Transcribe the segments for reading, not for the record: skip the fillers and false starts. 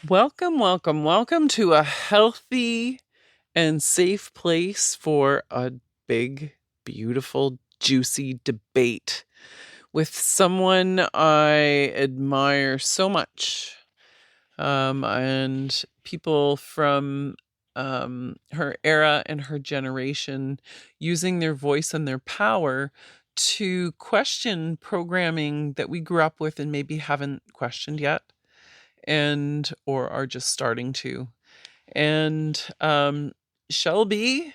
Welcome, welcome, welcome to a healthy and safe place for a big, beautiful, juicy debate with someone I admire so much. And people from her era and her generation using their voice and their power to question programming that we grew up with and maybe haven't questioned yet and or are just starting to. And Shelby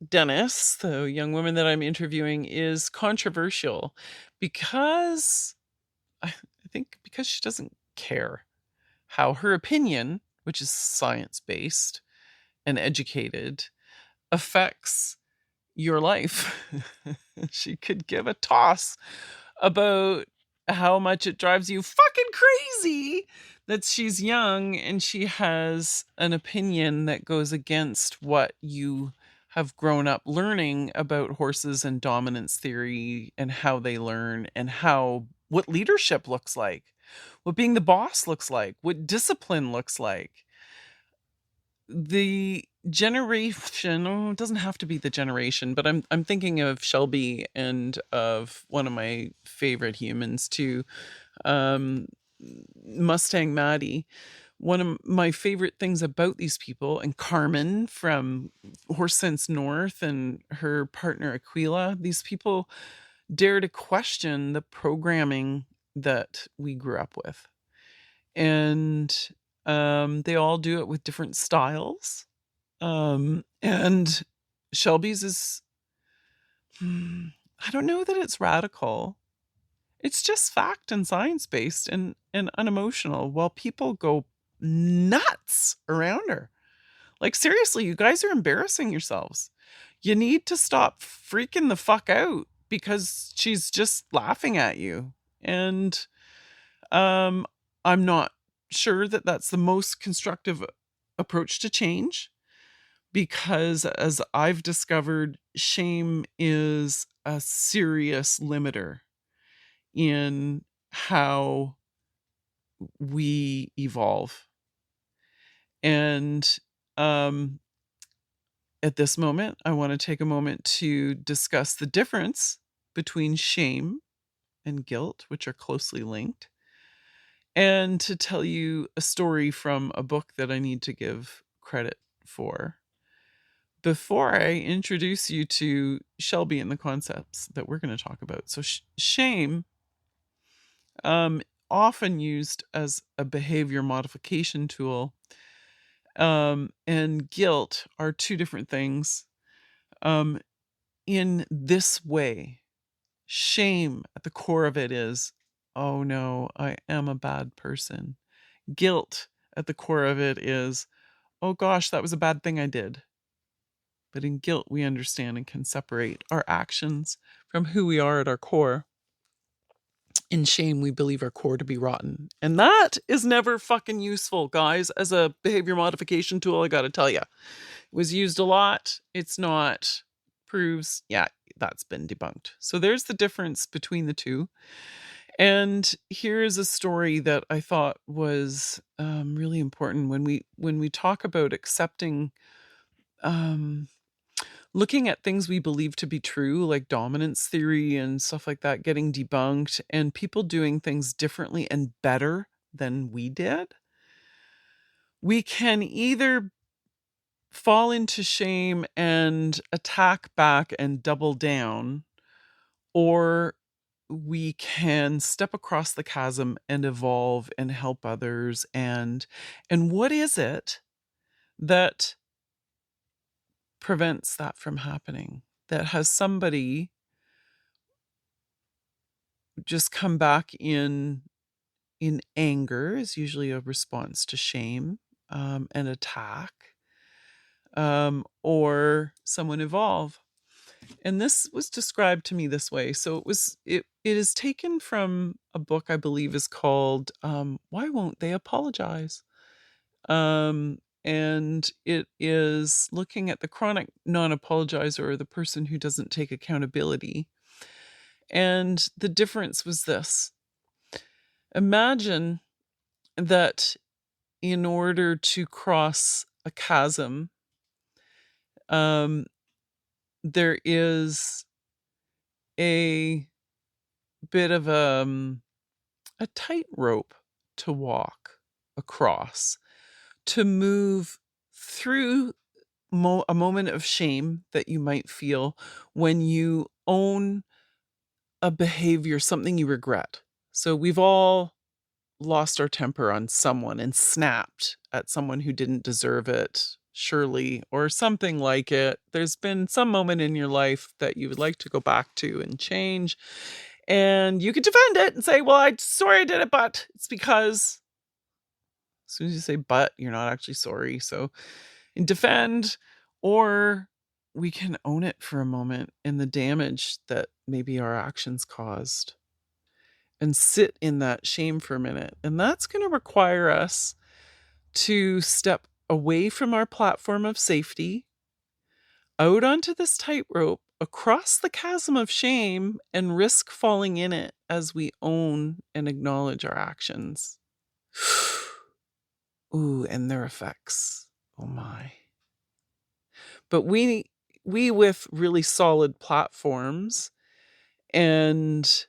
Dennis, the young woman that I'm interviewing, is controversial because I think because she doesn't care how her opinion, which is science based and educated, affects your life. She could give a toss about how much it drives you fucking crazy that she's young and she has an opinion that goes against what you have grown up learning about horses and dominance theory and how they learn and how what leadership looks like, what being the boss looks like, what discipline looks like. The generation, oh, it doesn't have to be the generation, but I'm thinking of Shelby and of one of my favorite humans too, um, Mustang Maddie. One of my favorite things about these people, and Carmen from Horse Sense North and her partner Aquila, these people dare to question the programming that we grew up with. And they all do it with different styles. And Shelby's is, I don't know that it's radical. It's just fact and science based and unemotional while people go nuts around her. Like, seriously, you guys are embarrassing yourselves. You need to stop freaking the fuck out because she's just laughing at you. And um, I'm not sure that that's the most constructive approach to change because, as I've discovered, shame is a serious limiter in how we evolve. And um, at this moment, I want to take a moment to discuss the difference between shame and guilt, which are closely linked, and to tell you a story from a book that I need to give credit for before I introduce you to Shelby and the concepts that we're going to talk about. So, shame, um, often used as a behavior modification tool, and guilt are two different things. Um, in this way, shame at the core of it is, oh no, I am a bad person. Guilt at the core of it is, oh gosh, that was a bad thing I did. But in guilt, we understand and can separate our actions from who we are at our core. In shame, we believe our core to be rotten. And that is never fucking useful, guys, as a behavior modification tool, I gotta tell you. It was used a lot. It's not. Proves, yeah, that's been debunked. So there's the difference between the two. And here's a story that I thought was really important when we talk about accepting, um, looking at things we believe to be true, like dominance theory and stuff like that, getting debunked, and people doing things differently and better than we did. We can either fall into shame and attack back and double down, or we can step across the chasm and evolve and help others. And what is it that prevents that from happening, that has somebody just come back in anger, is usually a response to shame, and attack, or someone evolve. And this was described to me this way. So it is taken from a book I believe is called Why Won't They Apologize? And it is looking at the chronic non-apologizer, or the person who doesn't take accountability. And the difference was this: imagine that in order to cross a chasm, there is a bit of a tightrope to walk across, to move through a moment of shame that you might feel when you own a behavior, something you regret. So we've all lost our temper on someone and snapped at someone who didn't deserve it, surely, or something like it. There's been some moment in your life that you would like to go back to and change. And you could defend it and say, well, I'm sorry I did it, but it's because as soon as you say but, you're not actually sorry. So defend, or we can own it for a moment and the damage that maybe our actions caused and sit in that shame for a minute. And that's going to require us to step away from our platform of safety, out onto this tightrope, across the chasm of shame, and risk falling in it as we own and acknowledge our actions. Ooh, and their effects. Oh my. But we with really solid platforms and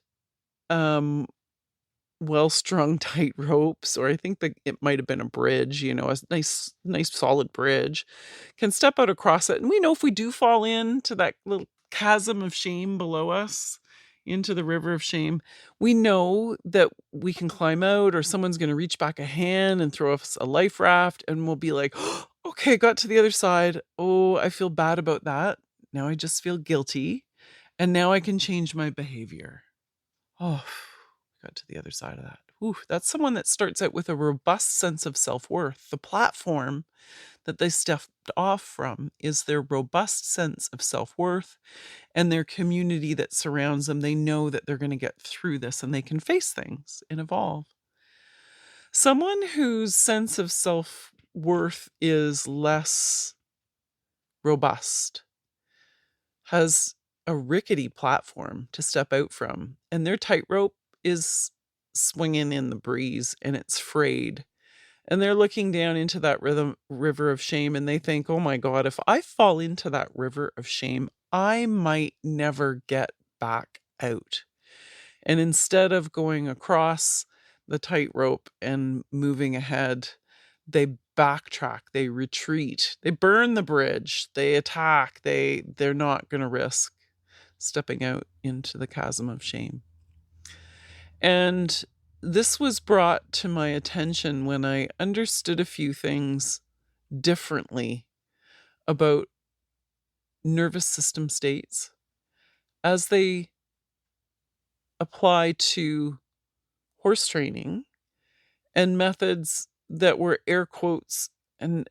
well-strung tight ropes, or I think that it might have been a bridge, a nice solid bridge, can step out across it. And we know if we do fall into that little chasm of shame below us, into the river of shame, we know that we can climb out, or someone's going to reach back a hand and throw us a life raft, and we'll be like, oh, okay, got to the other side. Oh, I feel bad about that. Now I just feel guilty. And now I can change my behavior. Oh, got to the other side of that. Ooh, that's someone that starts out with a robust sense of self-worth. The platform that they stepped off from is their robust sense of self-worth and their community that surrounds them. They know that they're going to get through this and they can face things and evolve. Someone whose sense of self-worth is less robust has a rickety platform to step out from, and their tightrope is swinging in the breeze and it's frayed. And they're looking down into that river of shame, and they think, oh my God, if I fall into that river of shame, I might never get back out. And instead of going across the tightrope and moving ahead, they backtrack, they retreat, they burn the bridge, they attack, they're not going to risk stepping out into the chasm of shame. And this was brought to my attention when I understood a few things differently about nervous system states as they apply to horse training and methods that were air quotes, and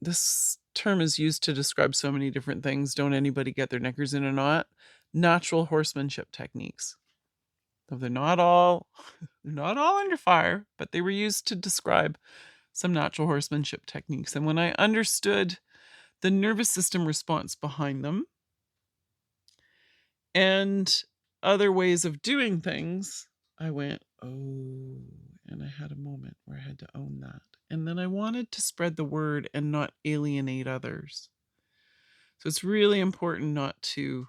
this term is used to describe so many different things. Don't anybody get their knickers in a knot? Natural horsemanship techniques. Though they're not all under fire, but they were used to describe some natural horsemanship techniques. And when I understood the nervous system response behind them and other ways of doing things, I went, oh, and I had a moment where I had to own that. And then I wanted to spread the word and not alienate others. So it's really important not to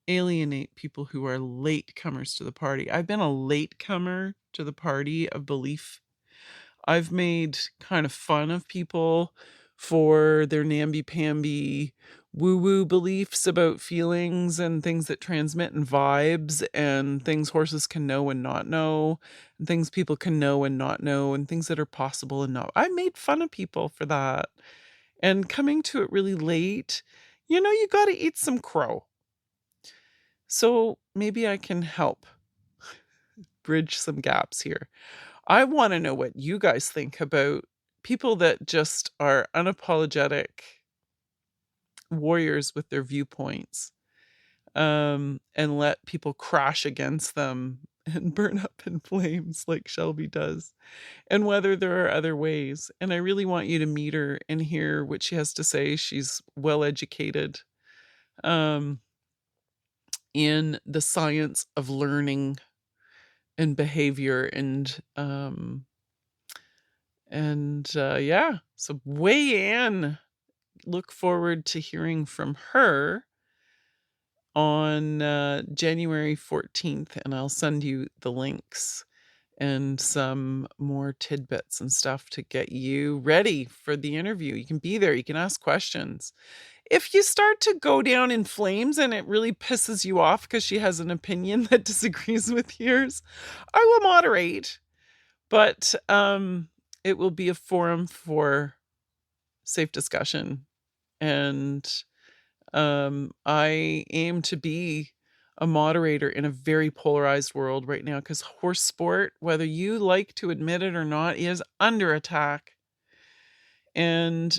alienate people who are latecomers to the party. I've been a latecomer to the party of belief. I've made kind of fun of people for their namby-pamby woo-woo beliefs about feelings and things that transmit and vibes and things horses can know and not know and things people can know and not know and things that are possible and not. I made fun of people for that. And coming to it really late, you got to eat some crow. So maybe I can help bridge some gaps here. I want to know what you guys think about people that just are unapologetic warriors with their viewpoints, and let people crash against them and burn up in flames like Shelby does, and whether there are other ways. And I really want you to meet her and hear what she has to say. She's well educated in the science of learning and behavior and And yeah, so weigh in. Look forward to hearing from her on January 14th, and I'll send you the links and some more tidbits and stuff to get you ready for the interview. You can be there, you can ask questions. If you start to go down in flames and it really pisses you off because she has an opinion that disagrees with yours, I will moderate, but it will be a forum for safe discussion. And I aim to be a moderator in a very polarized world right now, because horse sport, whether you like to admit it or not, is under attack. And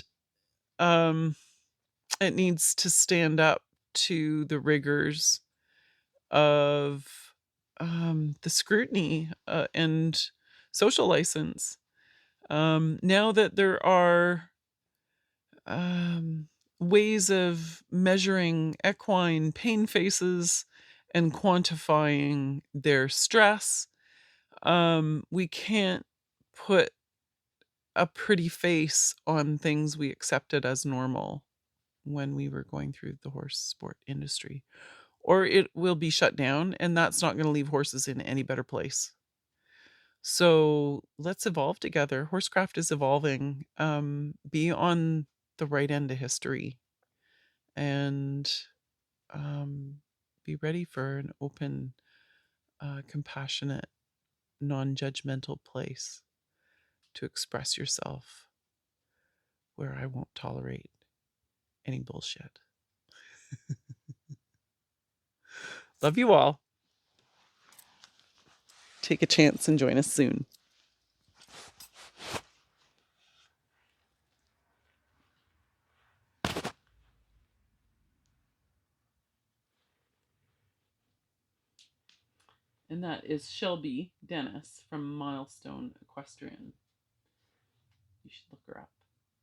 it needs to stand up to the rigors of the scrutiny and social license. Now that there are ways of measuring equine pain faces and quantifying their stress, we can't put a pretty face on things we accepted as normal when we were going through the horse sport industry, or it will be shut down, and that's not going to leave horses in any better place. So let's evolve together. Horsecraft is evolving. Be on the right end of history, and be ready for an open, compassionate, non-judgmental place to express yourself, where I won't tolerate any bullshit. Love you all. Take a chance and join us soon. And that is Shelby Dennis from Milestone Equestrian. You should look her up.